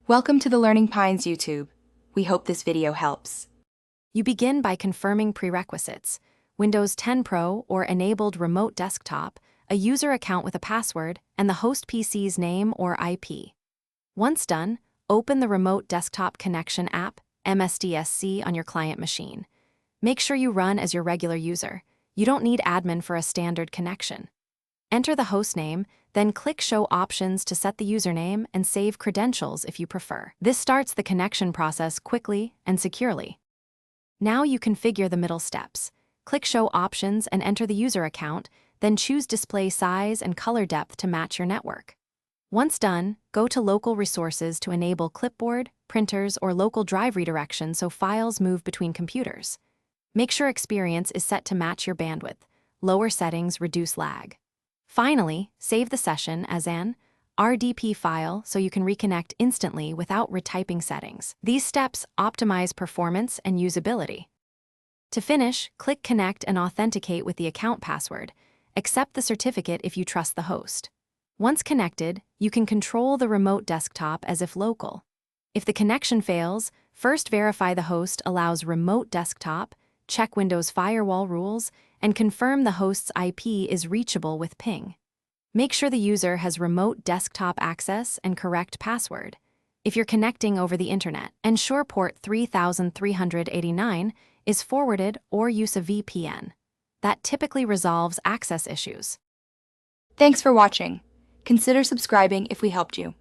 Welcome to the Learning Pines YouTube. We hope this video helps. You begin by confirming prerequisites: Windows 10 Pro or enabled remote desktop, a user account with a password, and the host PC's name or IP. Once done, open the Remote Desktop Connection app, MSDSC, on your client machine. Make sure you run as your regular user. You don't need admin for a standard connection. Enter the host name, then click Show Options to set the username and save credentials if you prefer. This starts the connection process quickly and securely. Now you configure the middle steps. Click Show Options and enter the user account, then choose Display Size and Color Depth to match your network. Once done, go to Local Resources to enable clipboard, printers, or local drive redirection so files move between computers. Make sure Experience is set to match your bandwidth. Lower settings reduce lag. Finally, save the session as an RDP file so you can reconnect instantly without retyping settings. These steps optimize performance and usability. To finish, click Connect and authenticate with the account password. Accept the certificate if you trust the host. Once connected, you can control the remote desktop as if local. If the connection fails, first verify the host allows remote desktop, check Windows firewall rules, and confirm the host's IP is reachable with ping. Make sure the user has remote desktop access and correct password. If you're connecting over the internet, ensure port 3389 is forwarded or use a VPN. That typically resolves access issues. Thanks for watching. Consider subscribing if we helped you.